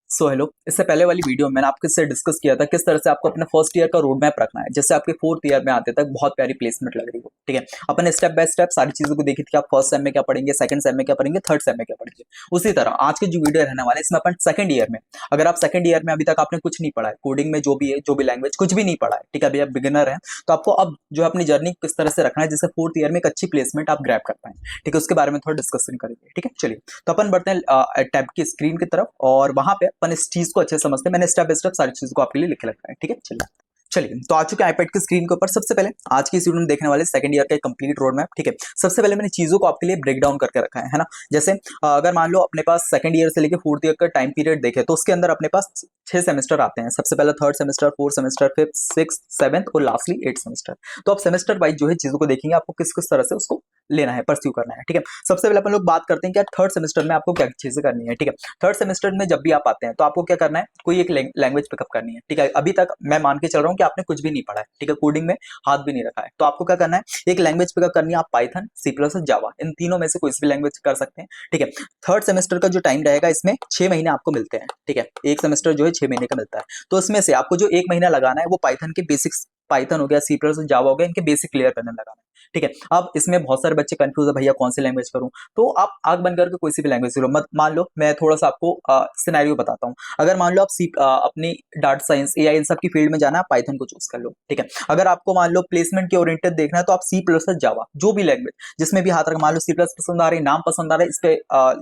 So hello, इससे पहले वाली वीडियो में मैंने आपके से डिस्कस किया था किस तरह से आपको अपने फर्स्ट ईयर का रोड मैप रखना है, जिससे आपके फोर्थ ईयर में आते तक बहुत प्यारी प्लेसमेंट लग रही हो। ठीक है, अपन स्टेप बाय स्टेप सारी चीजों को देखी थी कि आप फर्स्ट सेम में क्या पढ़ेंगे, सेकंड सेम में क्या पढ़ेंगे, थर्ड सेम में क्या पढ़ेंगे। उसी तरह आज की जो वीडियो रहने वाला है इसमें अपन सेकंड ईयर में, अगर आप सेकंड ईयर में अभी तक आपने कुछ नहीं पढ़ा है, कोडिंग में जो भी है, जो भी लैंग्वेज कुछ भी नहीं पढ़ा है, ठीक है, अभी आप बिगिनर है, तो आपको अब जो है अपनी जर्नी किस तरह से रखना है जिससे फोर्थ ईयर में एक अच्छी प्लेसमेंट आप ग्रैब कर पाए। ठीक है, उसके बारे में थोड़ा डिस्कशन करेंगे। ठीक है, चलिए तो अपन बढ़ते हैं टैब की स्क्रीन की तरफ और वहां पे अपन इस चीज को अच्छे से समझते हैं। मैंने स्टेप बाय स्टेप सारी चीज को आपके लिए लिखे रखा है। ठीक है, चलिए चलिए तो आ चुके हैं आईपैड की स्क्रीन के ऊपर। सबसे पहले आज की इस वीडियो में देखने वाले सेकंड ईयर का एक कंप्लीट रोड मैप। ठीक है, सबसे पहले मैंने चीजों को आपके लिए ब्रेक डाउन करके रखा है ना। जैसे अगर मान लो अपने पास सेकंड ईयर से लेकर फोर्थ ईयर का टाइम पीरियड देखे तो उसके अंदर अपने पास 6 सेमेस्टर आते हैं। सबसे पहले third semester, fourth semester, fifth, six, seventh और लास्टली 8 सेमेस्टर। तो आप सेमेस्टर वाइज जो है चीजों को देखेंगे, आपको किस किस तरह से उसको लेना है, परस्यू करना है। ठीक है, सबसे पहले अपन लोग बात करते हैं कि थर्ड सेमेस्टर में आपको क्या चीजें करनी है। ठीक है, थर्ड सेमेस्टर में जब भी आप आते हैं तो आपको क्या करना है, कोई एक लैंग्वेज पिकअप करनी है। ठीक है, अभी तक मैं मान के चल रहा हूँ कि आपने कुछ भी नहीं पढ़ा है। ठीक है, कोडिंग में हाथ भी नहीं रखा है, तो आपको क्या करना है, एक लैंग्वेज पिकअप करनी है। आप पाइथन, सी प्लस, जावा, इन तीनों में से कोई भी लैंग्वेज कर सकते हैं। ठीक है, थर्ड सेमेस्टर का जो टाइम रहेगा इसमें 6 महीने आपको मिलते हैं। ठीक है, एक सेमेस्टर जो है 6 महीने का मिलता है, तो इसमें से आपको जो 1 महीना लगाना है वो पाइथन के बेसिक्स, पाइथन हो गया, सी प्लस, जावा हो गया, इनके बेसिक क्लियर करने लगाना है। ठीक है, अब इसमें बहुत सारे बच्चे कंफ्यूज है, भैया कौन सी लैंग्वेज करूं, तो आप आग बंद करके कोई सी भी लैंग्वेज करो। मत मान लो मैं थोड़ा सा आपको सिनेरियो बताता हूं। अगर मान लो आप अपनी डाटा साइंस, एआई, इन सब की फील्ड में जाना है, पाइथन को चूज कर लो। ठीक है, अगर आपको मान लो प्लेसमेंट के ओरिएंटेड देखना है तो आप सी प्लस, जावा, जो भी लैंग्वेज जिसमें भी हाथ रख, मान लो सी प्लस पसंद आ रही, नाम पसंद आ रहा है, इस पे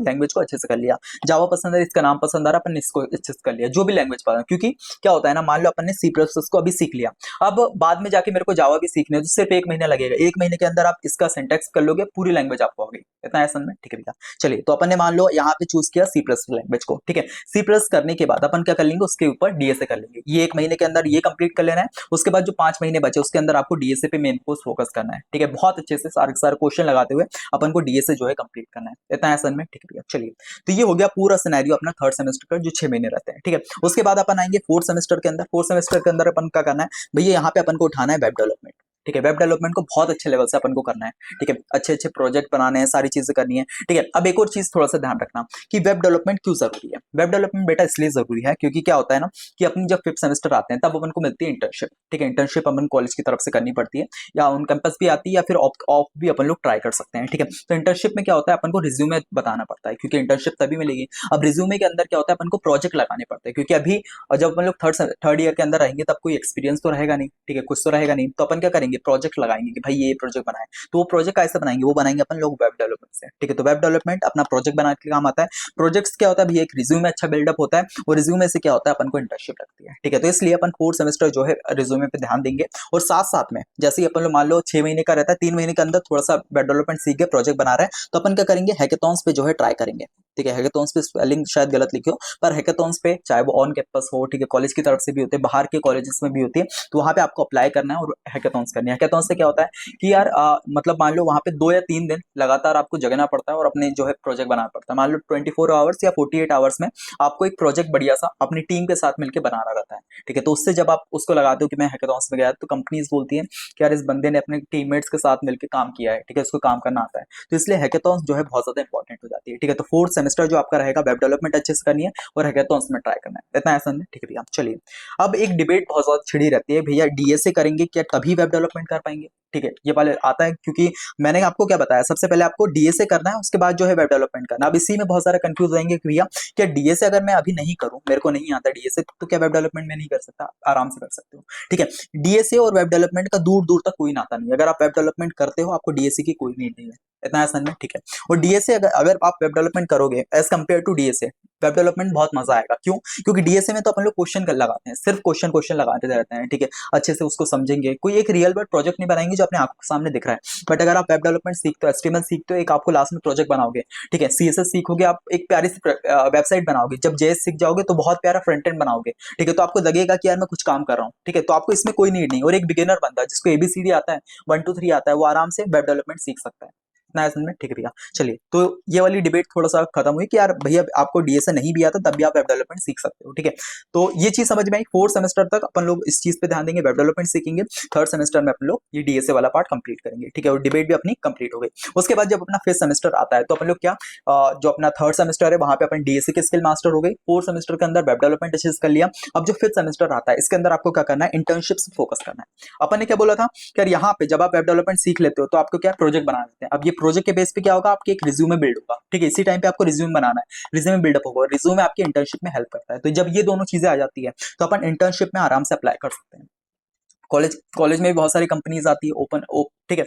लैंग्वेज को अच्छे से कर लिया। जावा पसंद है, इसका नाम पसंद आ रहा है, अपन इसको अच्छे से कर लिया। जो भी लैंग्वेज पसंद, क्योंकि क्या होता है ना, मान लो अपन ने सी प्लस को अभी सीख लिया, अब बाद में जाके मेरे को जावा भी सीखने है तो सिर्फ 1 महीना लगेगा। 1 महीने के अंदर आप इसका सिंटैक्स कर लोगे, पूरी लैंग्वेज आपको आ गई। इतना आसान में। ठीक है भैया, चलिए तो अपन ने मान लो यहाँ पे चूज किया सी प्लस लैंग्वेज को। ठीक है, सी प्लस करने के बाद अपन क्या कर लेंगे, उसके ऊपर डीएसए कर लेंगे। ये 1 महीने के अंदर ये कंप्लीट कर लेना है। उसके बाद जो 5 महीने बचे उसके अंदर आपको डीएसए पे मेन कोर्स फोकस करना है। ठीक है, बहुत अच्छे से सारे सारे क्वेश्चन लगाते हुए अपन को डीएसए जो है कंप्लीट करना है। इतना आसान में। ठीक है भैया, चलिए तो ये हो गया पूरा सिनेरियो अपना थर्ड सेमेस्टर का, जो 6 महीने रहते हैं। ठीक है, उसके बाद अपन आएंगे फोर्थ सेमेस्टर के अंदर। फोर्थ सेमेस्टर के अंदर अपन क्या करना है भैया, यहाँ पे अपन को उठाना है वेब डेवलपमेंट। ठीक है, वेब डेवलपमेंट को बहुत अच्छे लेवल से अपन को करना है। ठीक है, अच्छे अच्छे प्रोजेक्ट बनाने हैं, सारी चीजें करनी है। ठीक है, अब एक और चीज थोड़ा सा ध्यान रखना कि वेब डेवलपमेंट क्यों जरूरी है। वेब डेवलपमेंट बेटा इसलिए जरूरी है क्योंकि क्या होता है ना कि अपनी जब फिफ्थ सेमेस्टर आते हैं तब अपन को मिलती है इंटर्नशिप। ठीक है, इंटर्नशिप अपन कॉलेज की तरफ से करनी पड़ती है, या ऑन कैंपस भी आती है, या फिर ऑफ भी अपन लोग ट्राई कर सकते हैं। ठीक है, तो इंटर्नशिप में क्या होता है, अपन को रिज्यूमे बताना पड़ता है, क्योंकि इंटर्नशिप तभी मिलेगी। अब रिज्यूमे के अंदर क्या होता है, अपन को प्रोजेक्ट लगाने पड़ते हैं, क्योंकि अभी जब अपन लोग थर्ड ईयर के अंदर रहेंगे तब कोई एक्सपीरियंस तो रहेगा नहीं। ठीक है, कुछ तो रहेगा नहीं, तो अपन क्या करेंगे, प्रोजेक्ट लगाएंगे कि भाई ये प्रोजेक्ट बनाए। तो वो प्रोजेक्ट कैसे बनाएंगे, वो बनाएंगे अपन लोग वेब डेवलपमेंट से। ठीक है, तो वेब डेवलपमेंट अपना प्रोजेक्ट बनाने के काम आता है। प्रोजेक्ट्स क्या होता है, एक रिज्यूमे अच्छा बिल्डअप होता है, और रिज्यूमे से क्या होता है, अपन को इंटर्नशिप लगती है। ठीक है, तो इसलिए अपन फोर्थ सेमेस्टर जो है रिज्यूमे पे ध्यान देंगे, और साथ साथ में जैसे ही अपन लोग मान लो 6 महीने का रहता है, 3 महीने के अंदर थोड़ा सा वेब डेवलपमेंट सीख के प्रोजेक्ट बना रहे हैं, तो अपन क्या करेंगे, हैकेथॉन्स पे जो है ट्राई करेंगे। ठीक है, हैकेथॉन्स पे स्पेलिंग शायद गलत लिखी हो, पर हैकेथॉन्स पे चाहे वो ऑन कैंपस हो, ठीक है, कॉलेज की तरफ से भी होते हैं, बाहर के कॉलेजेस में भी होती है, तो वहां पे आपको अप्लाई करना है और हैकेथॉन्स करनी है। हैकेथॉन्स से क्या होता है कि यार मतलब मान लो वहां पे 2 या 3 दिन लगातार आपको जगना पड़ता है और अपने जो है प्रोजेक्ट बनाना पड़ता है। मान लो 24 आवर्स या 48 आवर्स में आपको एक प्रोजेक्ट बढ़िया सा अपनी टीम के साथ मिलकर बनाना रहता है। ठीक है, तो उससे जब आप उसको लगाते हो कि मैं हैकेथॉन्स में गया, तो कंपनीज बोलती है कि यार इस बंदे ने अपने टीममेट्स के साथ मिलकर काम किया है। ठीक है, उसको काम करना आता है, तो इसलिए हैकेथॉन्स जो है बहुत ज्यादा इंपॉर्टेंट हो जाती है। ठीक है, तो फोर्थ सेमेस्टर जो आपका रहेगा वेब डेवलपमेंट अच्छे से करनी है और हैकेथॉन्स में ट्राई करना है। इतना आसान है। ठीक है भैया, चलिए अब एक डिबेट बहुत ज्यादा छिड़ी रहती है, भैया डीएसए करेंगे क्या तभी वेब डेवलपमेंट कर पाएंगे। ठीक है, ये वाले आता है, क्योंकि मैंने आपको क्या बताया, सबसे पहले आपको डीएसए करना है, उसके बाद जो है वेब डेवलपमेंट करना है। अब इसी में बहुत सारे कंफ्यूज रहेंगे कि भैया क्या डीएसए अगर मैं अभी नहीं करूं, मेरे को नहीं आता डीएसए, तो क्या वेब डेवलपमेंट में नहीं कर सकता, आराम से कर सकते हो। ठीक है, डीएसए और वेब डेवलपमेंट का दूर दूर तक कोई नाता नहीं है। अगर आप वेब डेवलपमेंट करते हो आपको डीएसए की कोई नीड नहीं है। इतना आसान है। ठीक है, और डीएसए अगर आप वेब डेवलपमेंट करोगे as compare to DSA, web development बहुत मजा आएगा। क्यों? क्योंकि डीएसए में तो अपन लोग क्वेश्चन कर लगाते हैं, सिर्फ क्वेश्चन क्वेश्चन लगाते रहते हैं। ठीक है, अच्छे से उसको समझेंगे, कोई एक रियल वर्ल्ड प्रोजेक्ट नहीं बनाएंगे जो अपने आंखों के सामने दिख रहा है। बट अगर आप वेब डेवलपमेंट सीखते हो, एचटीएमएल सीखते हो, एक आपको लास्ट में प्रोजेक्ट बनाओगे। ठीक है, सीएसएस सीखोगे, आप एक प्यारी सी वेबसाइट बनाओगे। जब जेएस सीख जाओगे तो बहुत प्यारा फ्रंट एंड बनाओगे। ठीक है, तो आपको लगेगा कि यार मैं कुछ काम कर रहा हूँ। ठीक है, तो आपको इसमें कोई नीड नहीं, और एक बिगिनर बंदा जिसको एबीसीडी आता है, 1 2 3 आता है, वो आराम से वेब डेवलपमेंट सीख सकता है। इतना है समझ में, ठीक है भैया। चलिए, तो ये वाली डिबेट थोड़ा सा खत्म हुई कि यार भैया आपको डीएसए नहीं भी आता तब भी आप वेब डेवलपमेंट सीख सकते हो, ठीक है। तो ये चीज समझ में आई। 4 सेमेस्टर तक अपन लोग इस चीज पे ध्यान देंगे, वेब डेवलपमेंट सीखेंगे। 3rd सेमेस्टर में अपन लोग ये डीएसए वाला पार्ट कंप्लीट करेंगे, ठीक है। और डिबेट भी अपनी कंप्लीट हो गई। उसके बाद जब अपना 5th सेमेस्टर आता है तो अपन लोग क्या, जो अपना 3rd सेमेस्टर है वहां पे अपन डीएसए की स्किल मास्टर हो गई। 4th सेमेस्टर के अंदर वेब डेवलपमेंट अच्छे से कर लिया। अब जो 5th सेमेस्टर आता है इसके अंदर आपको क्या करना है, इंटर्नशिप से फोकस करना है। अपन ने क्या बोला था कि यार यहाँ पे जब आप वेब डेवलपमेंट सीख लेते हो तो आपको क्या प्रोजेक्ट बना देते हैं। अब ये प्रोजेक्ट के बेस पे क्या होगा, आपके एक रिज्यूमे बिल्ड होगा, ठीक है। इसी टाइम पे आपको रिज्यूमे बनाना है, रिज्यूमे बिल्डअप होगा, रिज्यूमे आपकी इंटर्नशिप में हेल्प करता है। तो जब ये दोनों चीजें आ जाती है तो अपन इंटर्नशिप में आराम से अप्लाई कर सकते हैं। कॉलेज कॉलेज में भी बहुत सारी कंपनीज आती है, ठीक है।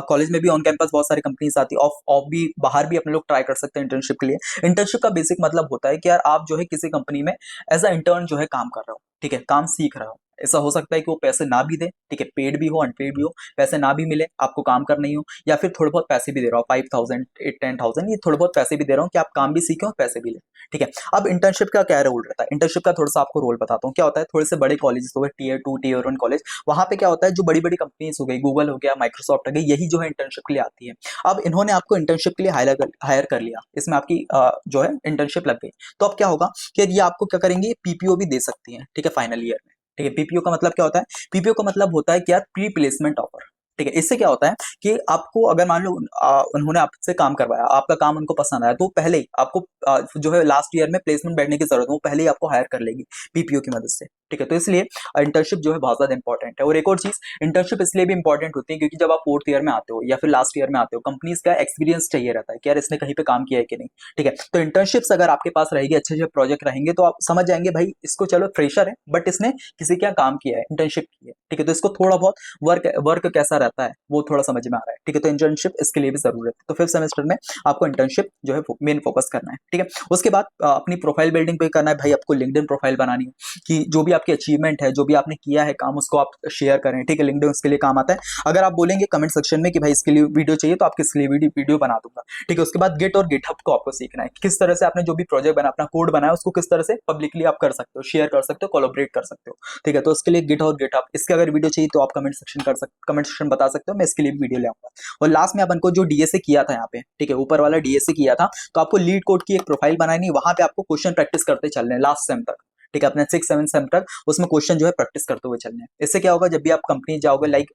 कॉलेज में भी ऑन कैंपस बहुत सारी कंपनीज आती है, ऑफ ऑफ भी, बाहर भी अपने लोग ट्राई कर सकते हैं इंटर्नशिप के लिए। इंटर्नशिप का बेसिक मतलब होता है कि यार आप जो है किसी कंपनी में एज अ इंटर्न जो है काम कर रहे हो, ठीक है, काम सीख रहे हो। ऐसा हो सकता है कि वो पैसे ना भी दे, ठीक है, पेड भी हो अनपेड भी हो, पैसे ना भी मिले, आपको काम करना ही हो, या फिर थोड़े बहुत पैसे भी दे रहा हो, 5000 10,000, ये थोड़े बहुत पैसे भी दे रहा हूँ कि आप काम भी सीखे और पैसे भी ले, ठीक है। अब इंटर्नशिप का क्या रोल रहता है, इंटर्नशिप का थोड़ा सा आपको रोल बताता हूँ। क्या होता है, थोड़े से बड़े कॉलेज हो गए, Tier 2 Tier 1 कॉलेज, वहां पे क्या होता है, जो बड़ी बड़ी कंपनीज हो गई, गूगल हो गया, माइक्रोसॉफ्ट हो गई, यही जो है इंटर्नशिप के लिए आती है। अब इन्होंने आपको इंटर्नशिप के लिए हायर कर लिया, इसमें आपकी जो है इंटर्नशिप लग गई। तो अब क्या होगा कि ये आपको क्या करेंगे, पीपीओ भी दे सकती है, ठीक है, फाइनल ईयर में, ठीक है। पीपीओ का मतलब क्या होता है, पीपीओ का मतलब होता है कि यार प्री प्लेसमेंट ऑफर, ठीक है। इससे क्या होता है कि आपको अगर मान लो उन्होंने आपसे काम करवाया, आपका काम उनको पसंद आया, तो पहले ही आपको जो है लास्ट ईयर में प्लेसमेंट बैठने की जरूरत है, वो पहले ही आपको हायर कर लेगी पीपीओ की मदद से, ठीक है। तो इसलिए इंटर्नशिप जो है बहुत ज्यादा इंपॉर्टेंट है। और एक और चीज, इंटर्नशिप इसलिए भी इंपॉर्टेंट होती है क्योंकि जब आप 4th ईयर में आते हो या फिर लास्ट ईयर में आते हो, कंपनीज का एक्सपीरियंस चाहिए रहता है कि यार इसने कहीं पे काम किया है कि नहीं, ठीक है। तो इंटर्नशिप्स अगर आपके पास रहेगी, अच्छे अच्छे प्रोजेक्ट रहेंगे, तो आप समझ जाएंगे भाई इसको, चलो फ्रेशर है बट इसने किसी का काम किया है, इंटर्नशिप की है, ठीक है। तो इसको थोड़ा बहुत वर्क वर्क कैसा रहता है वो थोड़ा समझ में आ रहा है, ठीक है। तो इंटर्नशिप इसके लिए भी जरूरत है। तो 5th सेमेस्टर में आपको इंटर्नशिप जो है मेन फोकस करना है, ठीक है। उसके बाद अपनी प्रोफाइल बिल्डिंग पे करना है भाई, आपको लिंक्डइन प्रोफाइल बनानी है कि जो भी आपकी अचीवमेंट है, जो भी आपने किया है काम, उसको आप शेयर करें, ठीक है। लिंक्डइन उसके लिए काम आता है। अगर आप बोलेंगे कमेंट सेक्शन में कि भाई इसके लिए वीडियो चाहिए, तो आपके इसके लिए वीडियो बना दूंगा, ठीक है। उसके बाद गिट और गिटहब को आपको सीखना है, किस तरह से आपने जो भी प्रोजेक्ट बना, अपना कोड बनाया, उसको किस तरह से पब्लिकली आप कर सकते हो, शेयर कर सकते हो, कोलैबोरेट कर सकते हो, ठीक है। तो उसके लिए गिट और गिटहब, इसके अगर वीडियो चाहिए तो आप कमेंट सेक्शन बता सकते हो, मैं इसके लिए भी वीडियो ले आऊंगा। और लास्ट में अपन को जो डीएसए किया था यहाँ पे, ठीक है, ऊपर वाला डीएसए किया था, तो आपको लीड कोड की एक प्रोफाइल बनानी, वहां पे आपको क्वेश्चन प्रैक्टिस करते चलने लास्ट सेम तक, ठीक है। अपने 6-7 सेम तक उसमें क्वेश्चन जो है प्रैक्टिस करते हुए चलने हैं। इससे क्या होगा, जब भी आप कंपनी जाओगे, लाइक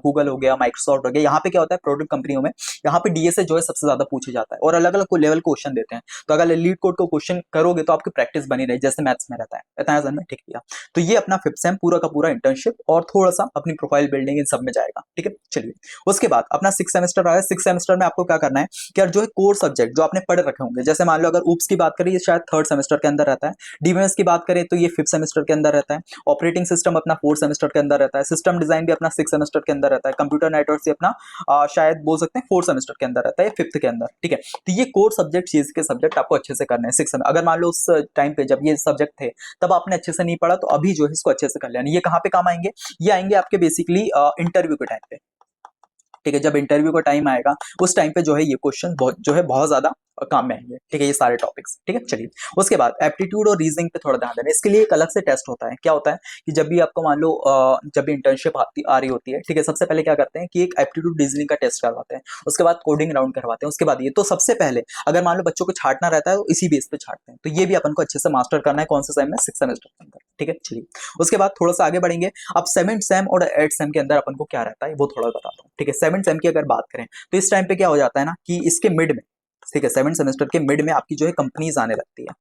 गूगल हो गया, माइक्रोसॉफ्ट हो गया, यहाँ पे क्या होता है, प्रोडक्ट कंपनियों में यहाँ पे डीएसए जो है सबसे ज्यादा पूछे जाता है, और अलग अलग लेवल क्वेश्चन देते हैं। तो अगर लीड कोड को क्वेश्चन करोगे तो आपकी प्रैक्टिस बनी रही, जैसे मैथ्स में रहता है, इतना समझ में, ठीक है। तो ये अपना 5th सेम पूरा का पूरा इंटर्नशिप और थोड़ा सा अपनी प्रोफाइल बिल्डिंग इन सब में जाएगा, ठीक है। चलिए, उसके बाद अपना 6th सेमेस्टर आया। 6th सेमेस्टर में आपको क्या करना है कि यार जो है कोर सब्जेक्ट जो आपने पढ़ रखे होंगे, जैसे मान लो अगर ऊप्स की बात करें, ये शायद 3rd सेमेस्टर के अंदर रहता है। डीबीएमएस की बात करें तो ये 5th सेमेस्टर के अंदर रहता है। ऑपरेटिंग सिस्टम अपना 4th सेमेस्टर के अंदर रहता है। सिस्टम डिजाइन भी अपना 6th सेमेस्टर के अंदर रहता है। कंप्यूटर नेटवर्क से अपना शायद बोल सकते हैं 4th सेमेस्टर के अंदर रहता है या 5th के अंदर, ठीक है। तो ये कोर सब्जेक्ट, चीज के सब्जेक्ट आपको अच्छे से करने हैं 6th में। अगर मान लो उस टाइम पे जब ये सब्जेक्ट थे तब आपने अच्छे से नहीं पढ़ा, तो अभी जो है इसको अच्छे से कर लेना। ये कहाँ पे काम आएंगे, ये आएंगे आपके बेसिकली इंटरव्यू के टाइम पे, ठीक है। जब इंटरव्यू का टाइम आएगा उस टाइम पे जो है ये क्वेश्चन बहुत ज्यादा काम में आएंगे, ठीक है, ये सारे टॉपिक्स, ठीक है। चलिए, उसके बाद एप्टीट्यूड और रीजनिंग पे थोड़ा ध्यान देना। इसके लिए एक अलग से टेस्ट होता है। क्या होता है कि जब भी आपको मान लो जब भी इंटर्नशिप आ रही होती है, ठीक है, सबसे पहले क्या करते हैं कि एक एप्टीट्यूड रीजनिंग का टेस्ट करवाते हैं, उसके बाद कोडिंग राउंड करवाते हैं, उसके बाद ये, तो सबसे पहले अगर मान लो बच्चों को छांटना रहता है तो इसी बेस पे छांटते हैं। तो ये भी अपन को अच्छे से मास्टर करना है, कौन से सेम में, 6th सेमेस्टर के अंदर, ठीक है। चलिए, उसके बाद थोड़ा सा आगे बढ़ेंगे। अब 7th सेम और 8th सेम के अंदर अपन को क्या रहता है वो थोड़ा बताता हूँ, ठीक है। 7th सेम की अगर बात करें तो इस टाइम पे क्या हो जाता है ना कि इसके मिड में, ठीक है, 7th सेमेस्टर के मिड में आपकी जो है कंपनीज आने लगती है,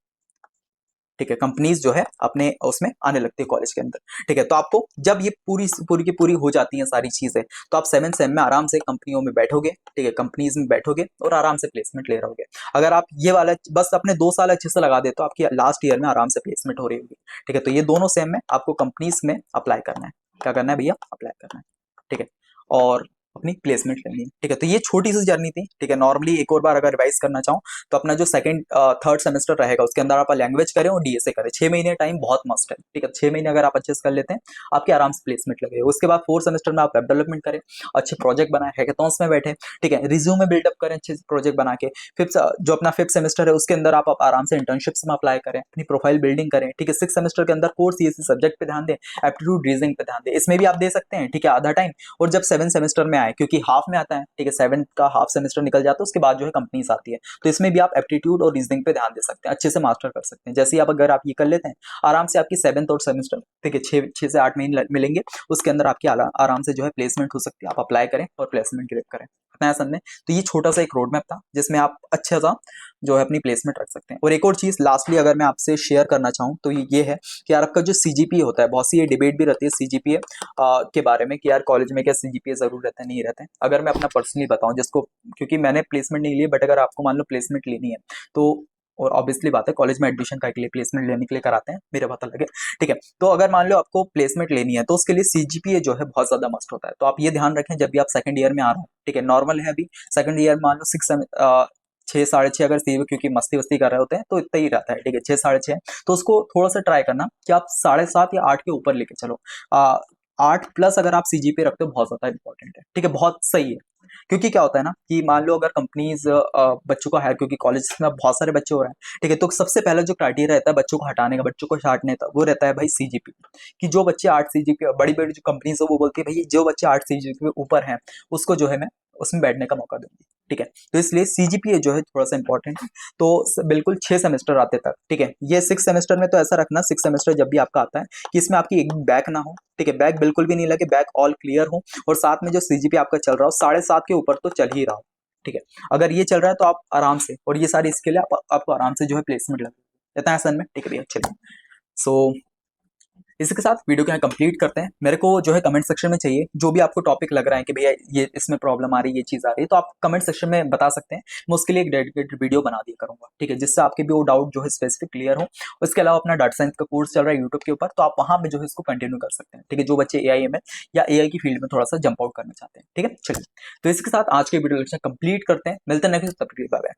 ठीक है। कंपनीज जो है अपने उसमें आने लगती है कॉलेज के अंदर, ठीक है। तो आपको जब ये पूरी की पूरी हो जाती हैं सारी चीजें, तो आप 7th सेम में आराम से कंपनियों में बैठोगे, ठीक है, कंपनीज में बैठोगे और आराम से प्लेसमेंट ले रहोगे। अगर आप ये वाला बस अपने 2 साल अच्छे से लगा दे तो आपकी लास्ट ईयर में आराम से प्लेसमेंट हो रही होगी, ठीक है। तो ये दोनों सेम में आपको कंपनीज में अप्लाई करना है। क्या करना है भैया, अप्लाई करना है, ठीक है, और अपनी प्लेसमेंट लेनी है, ठीक है। तो ये छोटी सी जर्नी थी, ठीक है। नॉर्मली एक और बार अगर रिवाइज करना चाहूँ तो अपना जो 3rd सेमेस्टर रहेगा उसके अंदर आप लैंग्वेज करें और डीएसए करें, 6 महीने टाइम बहुत मस्ट है, ठीक है। 6 महीने अगर आप अच्छे से कर लेते हैं आपके आराम से प्लेसमेंट लगे। उसके बाद 4th सेमेस्टर में आप वेब डेवलपमेंट करें, अच्छे प्रोजेक्ट बनाए, हैकेथॉन्स में बैठे, ठीक है, रिज्यूमे बिल्डअप करें अच्छे प्रोजेक्ट बना के। जो अपना 5th सेमेस्टर है उसके अंदर आप आराम से इंटर्नशिप्स में अप्लाई करें, अपनी प्रोफाइल बिल्डिंग करें, ठीक है। 6th सेमेस्टर के अंदर कोर सीएससी सब्जेक्ट पे ध्यान दें, एप्टीट्यूड रीजनिंग पे ध्यान दें, इसमें भी आप दे सकते हैं, ठीक है, आधा टाइम। और जब 7th सेमेस्टर में है, क्योंकि हाफ में आता है, ठीक है, 7th का हाफ सेमेस्टर निकल जाता है, उसके बाद जो है कंपनीज आती है। तो इसमें भी आप एप्टीट्यूड और रीजनिंग पे ध्यान दे सकते हैं, अच्छे से मास्टर कर सकते हैं। जैसे ही आप अगर आप ये कर लेते हैं, आराम से आपकी 7th और सेमेस्टर, ठीक है, 6 से 8 महीने मिलेंगे, उसके अंदर आपकी आराम से जो है प्लेसमेंट हो सकती है। आप अप्लाई करें और प्लेसमेंट ग्रैब करें, इतना आसान है। तो ये छोटा सा एक रोड मैप था जिसमें आप अच्छा सा जो है अपनी प्लेसमेंट रख सकते हैं। और एक और चीज लास्टली अगर मैं आपसे शेयर करना चाहूँ तो ये है कि यार आपका जो सीजीपीए होता है, बहुत सी ये डिबेट भी रहती है सीजीपीए के बारे में कि यार कॉलेज में क्या सीजीपीए जरूर रहता है नहीं रहता है। अगर मैं अपना पर्सनली बताऊं, जिसको, क्योंकि मैंने प्लेसमेंट नहीं ली, बट अगर आपको मान लो प्लेसमेंट लेनी है तो, और ऑब्वियसली बात है कॉलेज में एडमिशन करके लिए प्लेसमेंट लेने के लिए कराते हैं, मेरा बात अलग है, ठीक है। तो अगर मान लो आपको प्लेसमेंट लेनी है तो उसके लिए सीजीपीए जो है बहुत ज्यादा मस्ट होता है। तो आप ये ध्यान रखें जब भी आप सेकंड ईयर में आ रहे हो, ठीक है, नॉर्मल है अभी सेकंड ईयर, मान लो 6 6:30 अगर सी, क्योंकि मस्ती वस्ती कर रहे होते हैं तो इतना ही रहता है, ठीक है, 6 6:30। तो उसको थोड़ा सा ट्राई करना कि आप 7:30 या 8 के ऊपर लेके चलो। 8+ अगर आप सीजीपीए रखते हो बहुत ज्यादा इंपॉर्टेंट है, ठीक है, बहुत सही है। क्योंकि क्या होता है ना कि मान लो अगर कंपनीज बच्चों को हायर, क्योंकि कॉलेज में बहुत सारे बच्चे हो रहे हैं, ठीक है, तो सबसे पहला जो क्राइटेरिया रहता है बच्चों को हटाने का, बच्चों को छांटने का, वो रहता है भाई सीजीपी। कि जो बच्चे 8 सीजीपी, बड़ी बड़ी जो कंपनीज है वो बोलती है भाई जो बच्चे 8 सीजीपी ऊपर हैं उसको जो है मैं उसमें बैठने का मौका दूंगी, ठीक है। तो इसलिए सीजीपीए जो है थोड़ा सा इंपॉर्टेंट है। तो बिल्कुल 6 सेमेस्टर आते तक, ठीक है, ये 6 सेमेस्टर में तो ऐसा रखना, 6 सेमेस्टर जब भी आपका आता है कि इसमें आपकी एक बैक ना हो, ठीक है, बैक बिल्कुल भी नहीं लगे, बैक ऑल क्लियर हो, और साथ में जो सीजीपी आपका चल रहा हो 7.5 के ऊपर तो चल ही रहा हो, ठीक है। अगर ये चल रहा है तो आप आराम से, और ये सारी स्किल है, आपको आराम से जो है प्लेसमेंट लगे, इतना आसान में, ठीक है भैया, चलिए। सो इसके साथ वीडियो को यहाँ कंप्लीट करते हैं। मेरे को जो है कमेंट सेक्शन में चाहिए जो भी आपको टॉपिक लग रहा है कि भैया ये इसमें प्रॉब्लम आ रही है, ये चीज़ आ रही है, तो आप कमेंट सेक्शन में बता सकते हैं। मैं उसके लिए एक डेडिकेटेड वीडियो बना दिया करूंगा, ठीक है, जिससे आपके भी वो डाउट जो है स्पेसिफिक क्लियर हो। उसके अलावा अपना डाटा साइंस का कोर्स चल रहा है यूट्यूब के ऊपर, तो आप वहाँ पे जो है इसको कंटिन्यू कर सकते हैं, ठीक है, जो बच्चे AIML या AI की फील्ड में थोड़ा सा जंप आउट करना चाहते हैं, ठीक है। चलिए, तो इसके साथ आज के वीडियो लेक्चर कंप्लीट करते हैं, मिलते हैं नेक्स्ट, तब तक के लिए बाय बाय।